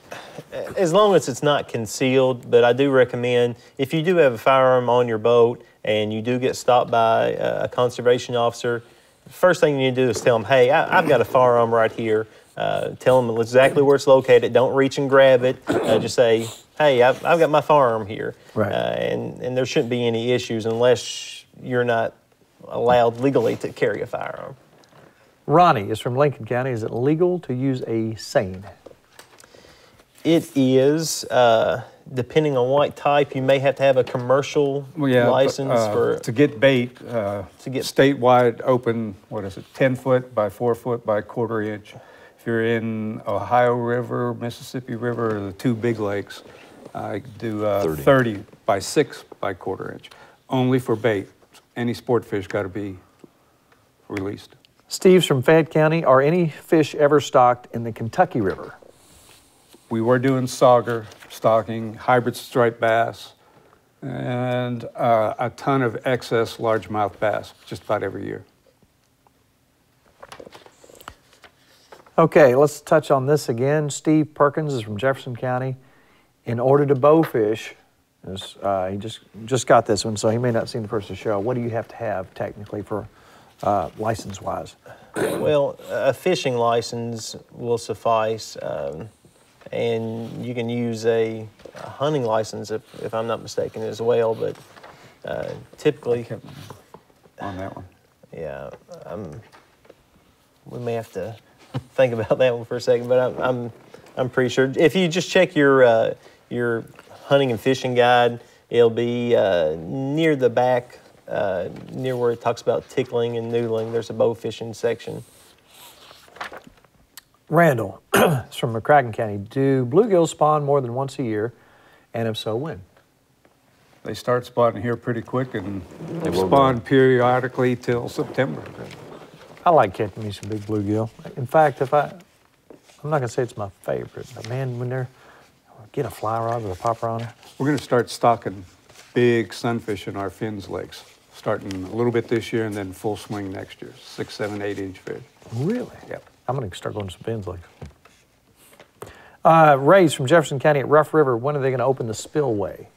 As long as it's not concealed, but I do recommend, if you do have a firearm on your boat and you do get stopped by a conservation officer, the first thing you need to do is tell them, hey, I've got a firearm right here. Tell them exactly where it's located. Don't reach and grab it. Just say, hey, I've got my firearm here. Right. And there shouldn't be any issues unless you're not allowed legally to carry a firearm. Ronnie is from Lincoln County. Is it legal to use a seine? It is, depending on what type, you may have to have a commercial license for to get bait. get- statewide open. What is it? 10 foot by 4 foot by 1/4 inch. If you're in Ohio River, Mississippi River, or the 2 big lakes, I do 30 by 6 by 1/4 inch. Only for bait. Any sport fish got to be released. Steve's from Fayette County. Are any fish ever stocked in the Kentucky River? We were doing sauger stocking, hybrid striped bass, and a ton of excess largemouth bass just about every year. Okay, let's touch on this again. Steve Perkins is from Jefferson County. In order to bow fish, he just got this one, so he may not have seen the first show. What do you have to have technically for license-wise? Well, a fishing license will suffice, and you can use a hunting license if I'm not mistaken as well, but typically, On that one. yeah, we may have to think about that one for a second, but I'm pretty sure. If you just check your hunting and fishing guide, it'll be near the back, near where it talks about tickling and noodling. There's a bow fishing section. Randall is from McCracken County. Do bluegills spawn more than once a year? And if so, when? They start spawning here pretty quick and They will spawn periodically till September. I like catching me some big bluegill. In fact, I'm not gonna say it's my favorite, but man, when get a fly rod with a popper on it. We're going to start stocking big sunfish in our Finns lakes, starting a little bit this year and then full swing next year. 6, 7, 8 inch fish. Really? Yep. I'm gonna start going to some Fins lakes. Ray's from Jefferson County at Rough River. When are they gonna open the spillway?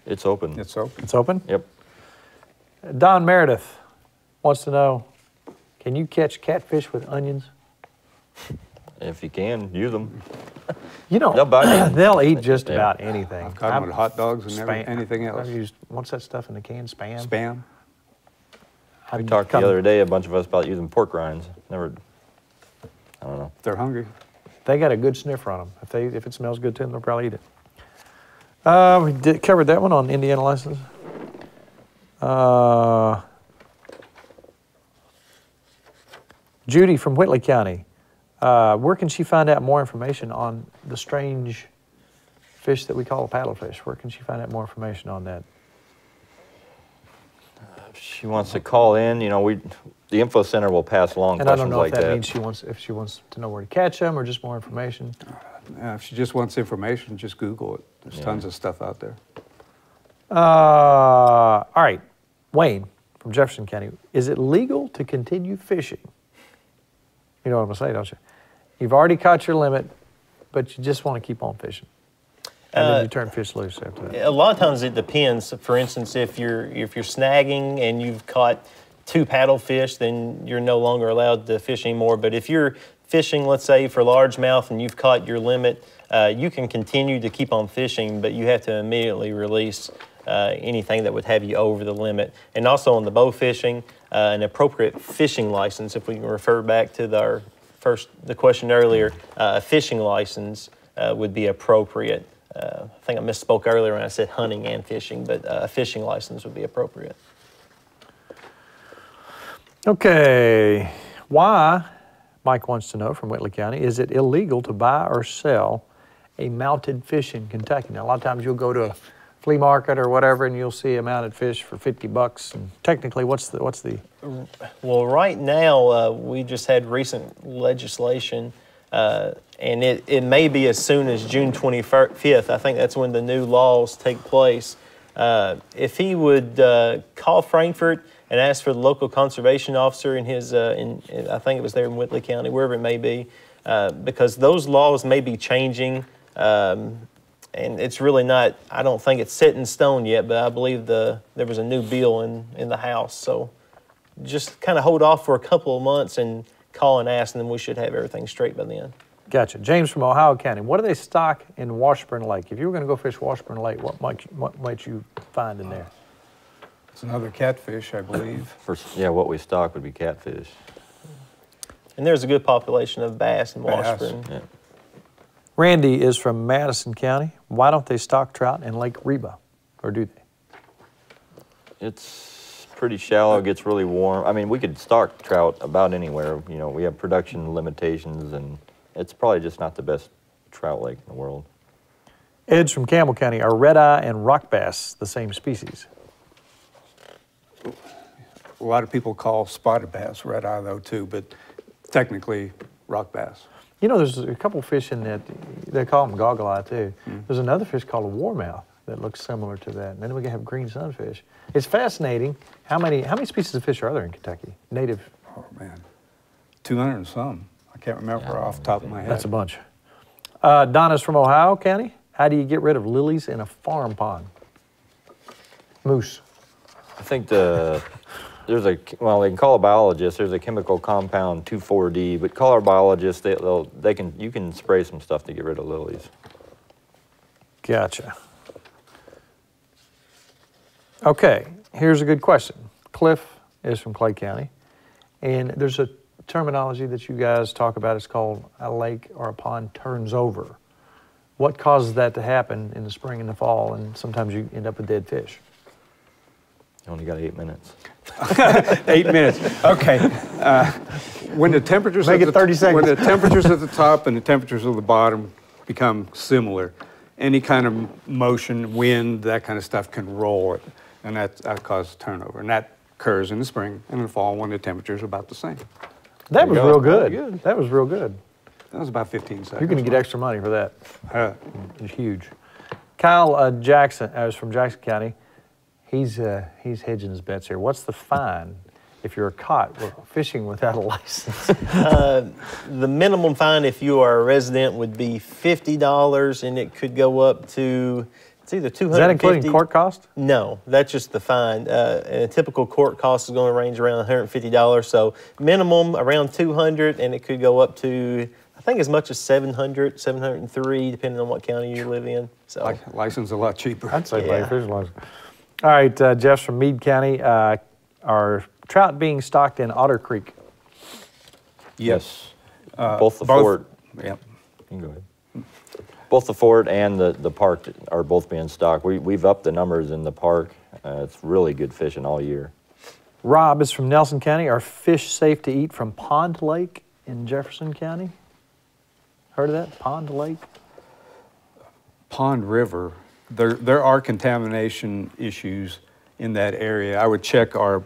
It's open. It's open. It's open? Yep. Don Meredith wants to know, can you catch catfish with onions? If you can, use them. You know, They'll bite you. they'll eat just Yeah. about anything. I've got them with hot dogs and anything else. I've used, what's that stuff in the can? Spam? Spam. We talked the other day, a bunch of us, about using pork rinds. Never, I don't know. If they're hungry. They got a good sniffer on them. If it smells good to them, they'll probably eat it. We covered that one on Indiana license. Judy from Whitley County. Where can she find out more information on the strange fish that we call a paddlefish? Where can she find out more information on that? She wants to call in. You know, the info center will pass along And I questions don't know like if that that. means if she wants to know where to catch them or just more information. If she just wants information, just Google it. There's Yeah. tons of stuff out there. All right, Wayne from Jefferson County. Is it legal to continue fishing? You know what I'm gonna say, don't you? You've already caught your limit, but you just want to keep on fishing. And then you turn fish loose after that. A lot of times it depends. For instance, if you're snagging and you've caught 2 paddlefish, then you're no longer allowed to fish anymore. But if you're fishing, let's say for largemouth, and you've caught your limit, you can continue to keep on fishing, but you have to immediately release anything that would have you over the limit. And also on the bow fishing, an appropriate fishing license, if we can refer back to the question earlier, a fishing license would be appropriate. I think I misspoke earlier when I said hunting and fishing, but a fishing license would be appropriate. Okay, why, Mike wants to know from Whitley County, is it illegal to buy or sell a mounted fish in Kentucky? Now, a lot of times you'll go to a flea market or whatever and you'll see a mounted fish for $50. And technically, what's the? Well, right now, we just had recent legislation, and it may be as soon as June 25th. I think that's when the new laws take place. If he would call Frankfurt and ask for the local conservation officer in his, I think it was there in Whitley County, wherever it may be, because those laws may be changing, and it's really not, I don't think it's set in stone yet, but I believe there was a new bill in the House. So just kind of hold off for a couple of months and call and ask, and then we should have everything straight by then. Gotcha. James from Ohio County. What do they stock in Washburn Lake? If you were going to go fish Washburn Lake, what might you find in there? It's another catfish, I believe. What we stock would be catfish. And there's a good population of bass in Bass. Washburn. Yeah. Randy is from Madison County. Why don't they stock trout in Lake Reba, or do they? It's pretty shallow, it gets really warm. I mean, we could stock trout about anywhere. You know, we have production limitations, and it's probably just not the best trout lake in the world. Ed's from Campbell County. Are red eye and rock bass the same species? A lot of people call spotted bass red eye though too, but technically rock bass. You know, there's a couple fish in that, they call them goggle eye too. There's another fish called a warmouth that looks similar to that. And then we have green sunfish. It's fascinating. How many species of fish are there in Kentucky? Native? Oh man, 200 and some. I can't remember off the top of my head. That's a bunch. Donna's from Ohio County. How do you get rid of lilies in a farm pond? Moose. I think they can call a biologist. There's a chemical compound 2,4-D, but call our biologist. You can spray some stuff to get rid of lilies. Gotcha. Okay, here's a good question. Cliff is from Clay County, and there's a terminology that you guys talk about. It's called a lake or a pond turns over. What causes that to happen in the spring and the fall, and sometimes you end up with dead fish? You only got 8 minutes. 8 minutes. Okay. When the temperatures Make it 30 seconds. When the temperatures at the top and the temperatures at the bottom become similar, any kind of motion, wind, that kind of stuff can roll it, and that causes turnover. And that occurs in the spring and in the fall when the temperatures are about the same. That was real good. Very good. That was real good. That was about 15 seconds. You're going to get extra money for that. It's huge. Kyle Jackson is from Jackson County. He's hedging his bets here. What's the fine if you're caught fishing without a license? The minimum fine if you are a resident would be $50, and it could go up to, it's either $250. Is that including court cost? No, that's just the fine. And a typical court cost is going to range around $150. So minimum around $200, and it could go up to, I think, as much as $700, $703, depending on what county you live in. So License a lot cheaper. I'd say buy a fishing license. All right, Jeff's from Meade County. Are trout being stocked in Otter Creek? Yes. Both the fort. Yep. You can go ahead. Both the fort and the park are both being stocked. We've upped the numbers in the park. It's really good fishing all year. Rob is from Nelson County. Are fish safe to eat from Pond Lake in Jefferson County? Heard of that? Pond Lake? Pond River. There are contamination issues in that area. I would check our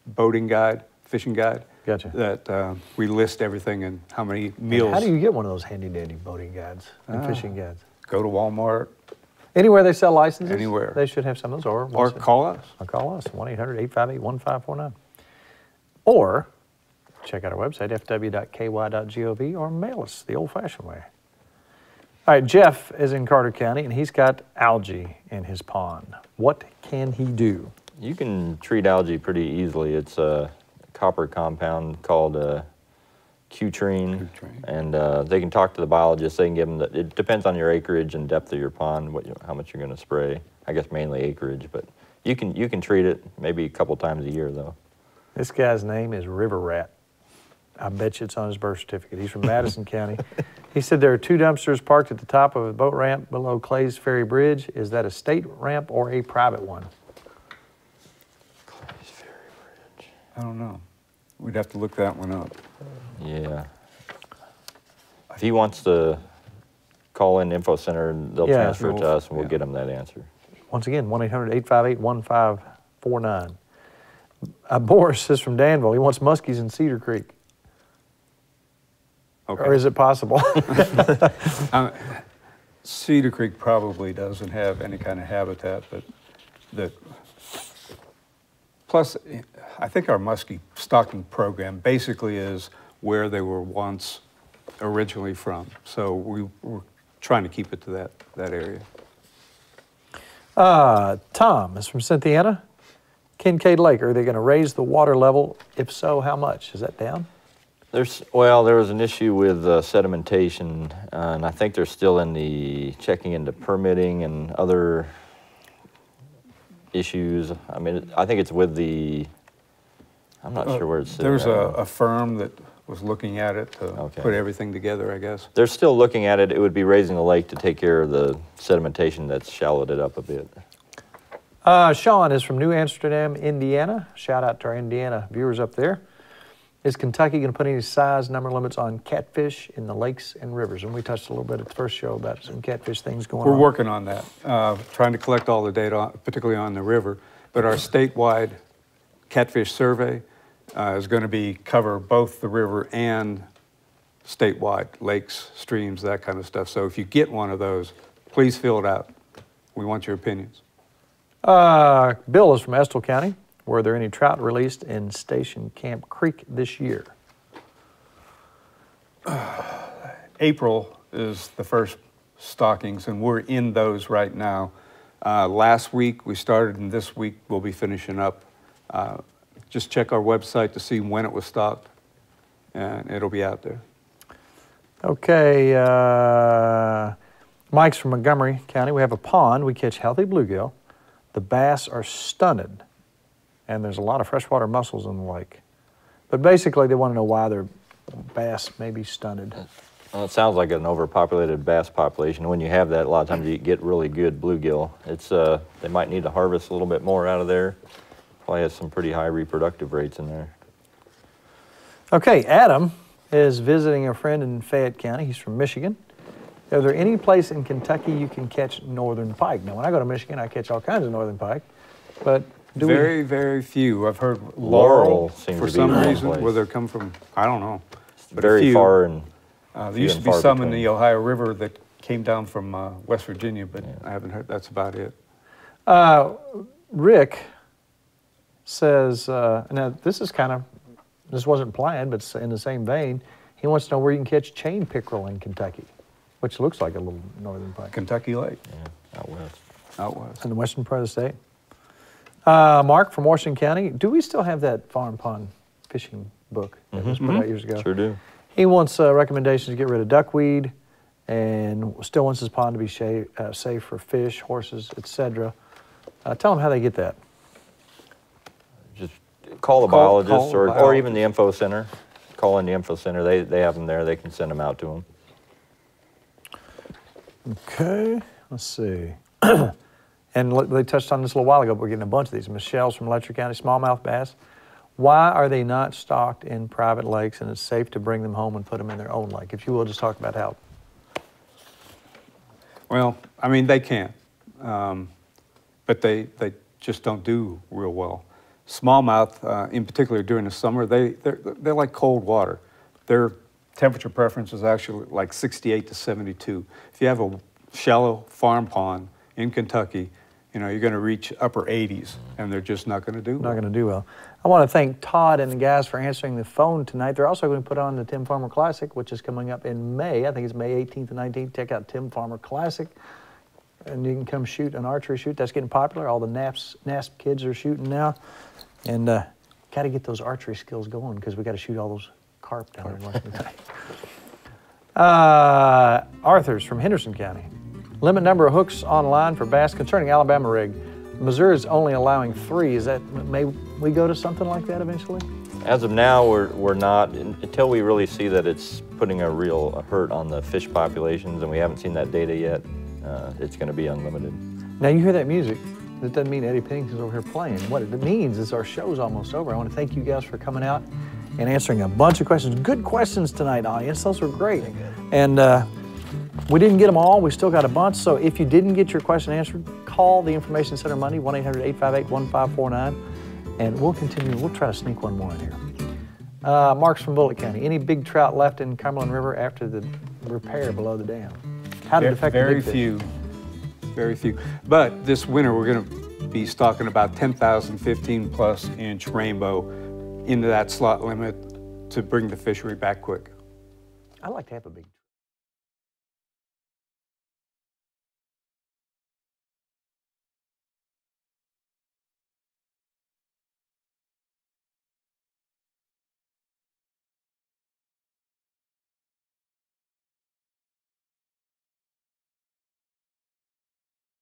boating guide, fishing guide. Gotcha. That we list everything and how many meals. How do you get one of those handy dandy boating guides and fishing guides? Go to Walmart. Anywhere they sell licenses? Anywhere. They should have some of those. Or call us. Or call us, 1-800-858-1549. Or check out our website, fw.ky.gov, or mail us the old-fashioned way. All right, Jeff is in Carter County, and he's got algae in his pond. What can he do? You can treat algae pretty easily. It's a copper compound called cutrine, and they can talk to the biologist. They can give them, it depends on your acreage and depth of your pond, how much you're going to spray. I guess mainly acreage, but you can treat it maybe a couple times a year, though. This guy's name is River Rat. I bet you it's on his birth certificate. He's from Madison County. He said there are 2 dumpsters parked at the top of a boat ramp below Clay's Ferry Bridge. Is that a state ramp or a private one? Clay's Ferry Bridge. I don't know. We'd have to look that one up. Yeah. If he wants to call in the info center, they'll transfer it to us, and we'll get him that answer. Once again, 1-800-858-1549. Boris is from Danville. He wants muskies in Cedar Creek. Okay. Or is it possible? Cedar Creek probably doesn't have any kind of habitat, but plus, I think our muskie stocking program basically is where they were once originally from. So we're trying to keep it to that area. Tom is from Cynthiana. Kincaid Lake, are they going to raise the water level? If so, how much? Is that down? There was an issue with sedimentation, and I think they're still in the checking into permitting and other issues. I mean, I think it's with I'm not sure where it's sitting. There's a firm that was looking at it to put everything together, I guess. They're still looking at it. It would be raising the lake to take care of the sedimentation that's shallowed it up a bit. Sean is from New Amsterdam, Indiana. Shout out to our Indiana viewers up there. Is Kentucky going to put any size number limits on catfish in the lakes and rivers? And we touched a little bit at the first show about some catfish things going on. We're working on that, trying to collect all the data, particularly on the river. But our statewide catfish survey is going to cover both the river and statewide, lakes, streams, that kind of stuff. So if you get one of those, please fill it out. We want your opinions. Bill is from Estill County. Were there any trout released in Station Camp Creek this year? April is the first stockings, and we're in those right now. Last week we started, and this week we'll be finishing up. Just check our website to see when it was stocked, and it'll be out there. Okay, Mike's from Montgomery County. We have a pond. We catch healthy bluegill. The bass are stunted, and there's a lot of freshwater mussels in the lake. But basically, they want to know why their bass may be stunted. Well, it sounds like an overpopulated bass population. When you have that, a lot of times you get really good bluegill. They might need to harvest a little bit more out of there. Probably has some pretty high reproductive rates in there. Okay, Adam is visiting a friend in Fayette County. He's from Michigan. Are there any place in Kentucky you can catch northern pike? Now, when I go to Michigan, I catch all kinds of northern pike, but very few. I've heard Laurel seems for to be some one reason, place. where they come from, I don't know. But Very far and there used to be some in the Ohio River that came down from West Virginia, but I haven't heard. That's about it. Rick says, now this wasn't planned, but it's in the same vein. He wants to know where you can catch chain pickerel in Kentucky, which looks like a little northern pike. Kentucky Lake. yeah, out west. Out west. In the western part of the state. Mark from Washington County. Do we still have that farm pond fishing book that was put out years ago? Sure do. He wants recommendations to get rid of duckweed and still wants his pond to be safe for fish, horses, etc. Tell him how they get that. Just call the biologist or even the info center. Call in the info center. They have them there. They can send them out to them. Okay, let's see. And they touched on this a little while ago, but we're getting a bunch of these. Michelle's from Letcher County, smallmouth bass. Why are they not stocked in private lakes and it's safe to bring them home and put them in their own lake? If you will, just talk about how. Well, I mean, they can. But they just don't do real well. Smallmouth, in particular during the summer, they're like cold water. Their temperature preference is actually like 68 to 72. If you have a shallow farm pond in Kentucky, you know, you're going to reach upper 80s, and they're just not going to do well. Not going to do well. I want to thank Todd and the guys for answering the phone tonight. They're also going to put on the Tim Farmer Classic, which is coming up in May. I think it's May 18th and 19th. Check out Tim Farmer Classic, and you can come shoot an archery shoot. That's getting popular. All the NASP kids are shooting now, and got to get those archery skills going because we got to shoot all those carp down there in Western Kentucky. Arthur's from Henderson County. Limit number of hooks online for bass concerning Alabama rig. Missouri is only allowing 3. Is that, may we go to something like that eventually? As of now, we're not, until we really see that it's putting a real hurt on the fish populations, and we haven't seen that data yet, it's going to be unlimited. Now you hear that music. That doesn't mean Eddie Pennington's over here playing. What it means is our show's almost over. I want to thank you guys for coming out and answering a bunch of questions. Good questions tonight, audience. Those were great. And we didn't get them all. We still got a bunch. So if you didn't get your question answered, call the Information Center Monday, 1-800-858-1549. And we'll continue. We'll try to sneak one more in here. Mark's from Bullitt County. Any big trout left in Cumberland River after the repair below the dam? How did it affect the big fish? Very few. Very few. But this winter, we're going to be stocking about 10,000 15-plus inch rainbow into that slot limit to bring the fishery back quick. I'd like to have a big